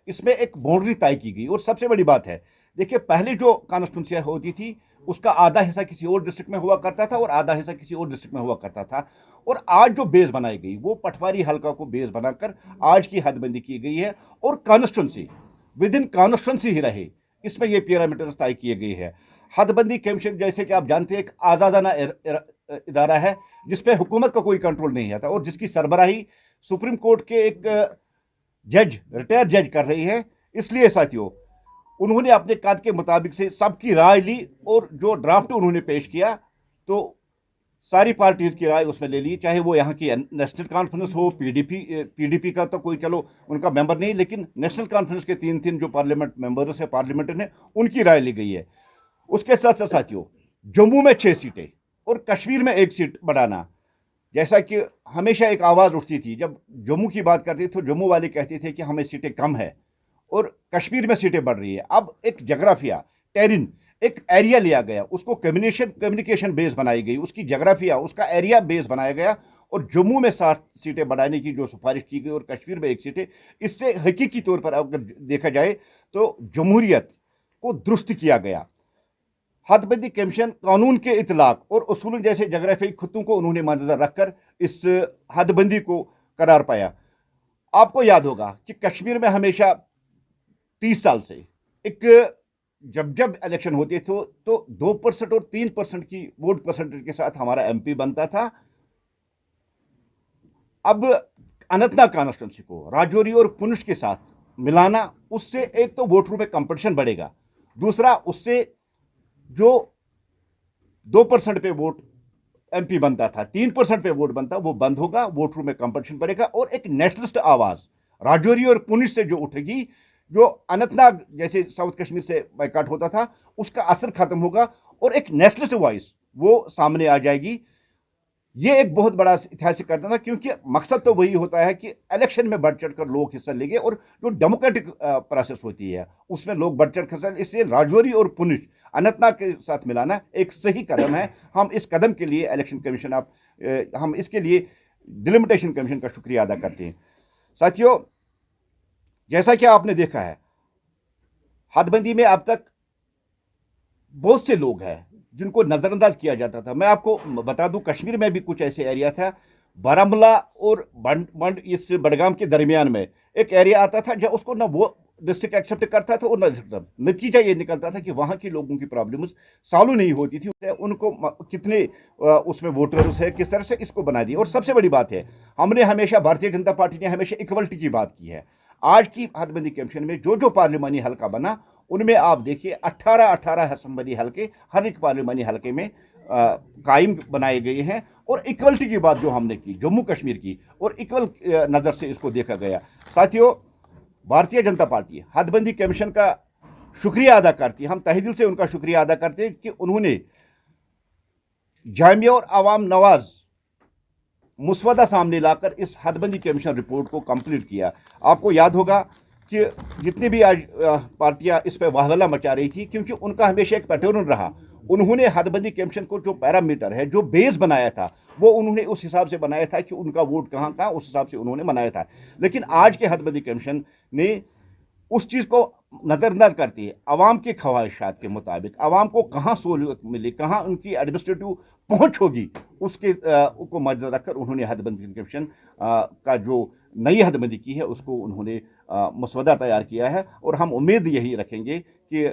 اس میں ایک बाउंड्री तय की गई। और सबसे बड़ी बात है, देखिए पहले जो कॉन्स्टिट्यूंसी होती थी उसका आधा हिस्सा किसी और डिस्ट्रिक्ट में हुआ करता था और आधा हिस्सा किसी और डिस्ट्रिक्ट में हुआ करता था। और आज जो बेस बनाई गई वो पटवारी हल्का को बेस बनाकर आज की हदबंदी की गई है। और कॉन्स्टिट्यूंसी विद इन कॉन्स्टिट्यूंसी ही रहे, इसमें ये पैरामीटर्स तय किए गए हैं। हदबंदी कमीशन जैसे कि आप जानते हैं एक आज़ादाना इदारा है जिसपे हुकूमत का कोई कंट्रोल नहीं आता और जिसकी सरबराही सुप्रीम कोर्ट के एक जज, रिटायर्ड जज कर रही है। इसलिए साथियों उन्होंने अपने कद के मुताबिक से सबकी राय ली और जो ड्राफ्ट उन्होंने पेश किया तो सारी पार्टीज की राय उसमें ले ली, चाहे वो यहाँ की नेशनल कॉन्फ्रेंस हो, पीडीपी का तो कोई चलो उनका मेंबर नहीं, लेकिन नेशनल कॉन्फ्रेंस के तीन जो पार्लियामेंट मेंबर्स है पार्लियामेंट ने उनकी राय ली गई है। उसके साथ साथ साथियों जम्मू में 6 सीटें और कश्मीर में 1 सीट बढ़ाना, जैसा कि हमेशा एक आवाज़ उठती थी जब जम्मू की बात करते थे तो जम्मू वाले कहते थे कि हमें सीटें कम है और कश्मीर में सीटें बढ़ रही है। अब एक जगराफिया टेरिन एक एरिया लिया गया, उसको कम्युनिकेशन बेस बनाई गई, उसकी जगराफिया उसका एरिया बेस बनाया गया और जम्मू में 7 सीटें बढ़ाने की जो सिफारिश की गई और कश्मीर में 1 सीटें। इससे हकीकी तौर पर अगर देखा जाए तो जमहूरियत को दुरुस्त किया गया। हदबंदी कमीशन कानून के इतलाक और उसूल जैसे जगराफियाई खत्तों को उन्होंने मद्देनजर रखकर इस हदबंदी को करार पाया। आपको याद होगा कि कश्मीर में हमेशा 30 साल से एक जब इलेक्शन होते थे तो 2% और 3% की वोट परसेंटेज के साथ हमारा एमपी बनता था। अब अनंतनाग कॉन्स्टिट्यूंसी को राजौरी और पुंछ के साथ मिलाना, उससे एक तो वोटरों में कंपटीशन बढ़ेगा, दूसरा उससे जो 2% पे वोट एमपी बनता था 3% पे वोट बनता वो बंद होगा, वोटरों में कंपटीशन बढ़ेगा और एक नेशनलिस्ट आवाज राजौरी और पुंछ से जो उठेगी, जो अनंतनाग जैसे साउथ कश्मीर से बाइकाट होता था उसका असर खत्म होगा और एक नेशनलिस्ट वॉइस वो सामने आ जाएगी। ये एक बहुत बड़ा ऐतिहासिक कदम था क्योंकि मकसद तो वही होता है कि इलेक्शन में बढ़ चढ़ कर लोग हिस्सा लेंगे और जो डेमोक्रेटिक प्रोसेस होती है उसमें लोग बढ़ चढ़ कर, इसलिए राजौरी और पुंछ अनंतनाग के साथ मिलाना एक सही कदम है। हम इस कदम के लिए इलेक्शन कमीशन हम इसके लिए डिलिमिटेशन कमीशन का शुक्रिया अदा करते हैं। साथियों जैसा कि आपने देखा है हदबंदी में अब तक बहुत से लोग हैं जिनको नज़रअंदाज किया जाता था। मैं आपको बता दूं कश्मीर में भी कुछ ऐसे एरिया था, बारामूला और बंड इस बडगाम के दरमियान में एक एरिया आता था जब उसको ना वो डिस्ट्रिक्ट एक्सेप्ट करता था और नतीजा ये निकलता था कि वहाँ के लोगों की प्रॉब्लम्स सॉल्व नहीं होती थी, उनको कितने उसमें वोटर्स है किस तरह से इसको बना दिया। और सबसे बड़ी बात है हमने हमेशा भारतीय जनता पार्टी ने हमेशा इक्वलिटी की बात की है। आज की हदबंदी कमीशन में जो पार्लिमानी हल्का बना उनमें आप देखिए 18 असम्बली हल्के हर एक पार्लिमानी हल्के में कायम बनाए गए हैं और इक्वलिटी की बात जो हमने की जम्मू कश्मीर की और इक्वल नज़र से इसको देखा गया। साथियों भारतीय जनता पार्टी हदबंदी कमीशन का शुक्रिया अदा करती है, हम तहे दिल से उनका शुक्रिया अदा करते हैं कि उन्होंने जामिया और आवाम नवाज मुसवदा सामने लाकर इस हदबंदी कमीशन रिपोर्ट को कंप्लीट किया। आपको याद होगा कि जितनी भी आज पार्टियां इस पर वाहवाला मचा रही थी क्योंकि उनका हमेशा एक पैटर्न रहा, उन्होंने हदबंदी कमीशन को जो पैरामीटर है जो बेस बनाया था वो उन्होंने उस हिसाब से बनाया था कि उनका वोट कहाँ कहाँ उस हिसाब से उन्होंने बनाया था। लेकिन आज के हदबंदी कमीशन ने उस चीज़ को नज़रअंदाज करती है आवाम के ख्वाहिशात के मुताबिक, आवाम को कहाँ सहूलियत मिली, कहाँ उनकी एडमिनिस्ट्रेटिव पहुँच होगी, उसके को मद्देनजर रखकर उन्होंने हदबंदी कमीशन का जो नई हदबंदी की है उसको उन्होंने मसवदा तैयार किया है। और हम उम्मीद यही रखेंगे कि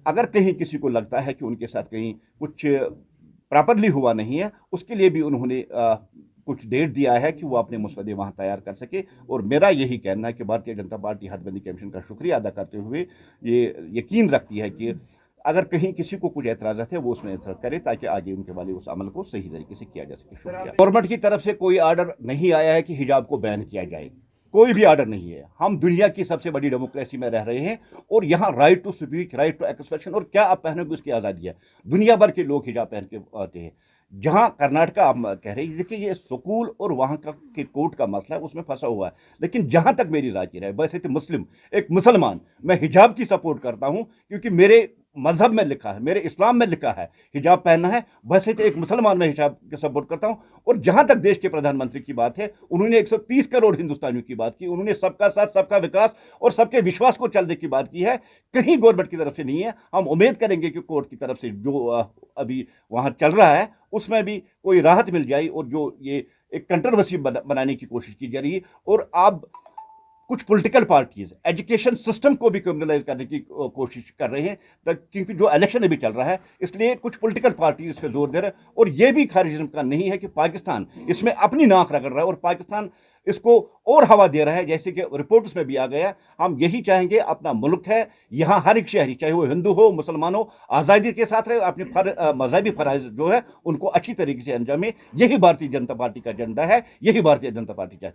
अगर कहीं किसी को लगता है कि उनके साथ कहीं कुछ प्रॉपरली हुआ नहीं है उसके लिए भी उन्होंने कुछ डेट दिया है कि वो अपने मसवदे वहाँ तैयार कर सके। और मेरा यही कहना है कि भारतीय जनता पार्टी हदबंदी कमीशन का शुक्रिया अदा करते हुए ये यकीन रखती है कि अगर कहीं किसी को कुछ एतराज़ात है वो उसमें एतराज़ करे ताकि आगे उनके वाले उस अमल को सही तरीके से किया जा सके। शुक्रिया। गवर्नमेंट की तरफ से कोई आर्डर नहीं आया है कि हिजाब को बैन किया जाए, कोई भी आर्डर नहीं है। हम दुनिया की सबसे बड़ी डेमोक्रेसी में रह रहे हैं और यहाँ right to speech, right to expression और क्या आप पहनोगे उसकी आज़ादी है। दुनिया भर के लोग हिजाब पहन के आते हैं। जहाँ कर्नाटका आप कह रहे हैं देखिए ये स्कूल और वहाँ का के कोर्ट का मसला है उसमें फंसा हुआ है, लेकिन जहाँ तक मेरी राय है वैसे तो एक मुसलमान मैं हिजाब की सपोर्ट करता हूँ क्योंकि मेरे मजहब में लिखा है, मेरे इस्लाम में लिखा है हिजाब पहनना है, वैसे तो एक मुसलमान में हिजाब के सपोर्ट करता हूं। और जहां तक देश के प्रधानमंत्री की बात है, उन्होंने 130 करोड़ हिंदुस्तानियों की बात की, उन्होंने सबका साथ सबका विकास और सबके विश्वास को चलने की बात की है, कहीं गवर्नमेंट की तरफ से नहीं है। हम उम्मीद करेंगे कि कोर्ट की तरफ से जो अभी वहां चल रहा है उसमें भी कोई राहत मिल जाए, और जो ये एक कंट्रोवर्सी बनाने की कोशिश की जा रही है, और आप कुछ पॉलिटिकल पार्टीज एजुकेशन सिस्टम को भी क्रिमिनलाइज करने की कोशिश कर रहे हैं, क्योंकि जो इलेक्शन अभी चल रहा है इसलिए कुछ पॉलिटिकल पार्टी इस पर जोर दे रहे हैं। और ये भी खारिज का नहीं है कि पाकिस्तान इसमें अपनी नाक रगड़ रहा है और पाकिस्तान इसको और हवा दे रहा है, जैसे कि रिपोर्ट्स में भी आ गया। हम यही चाहेंगे, अपना मुल्क है, यहाँ हर एक शहरी चाहे वो हिंदू हो मुसलमान हो आज़ादी के साथ रहे, अपने मजहबी फराइज जो है उनको अच्छी तरीके से अंजाम। यही भारतीय जनता पार्टी का एजेंडा है, यही भारतीय जनता पार्टी चाहती है।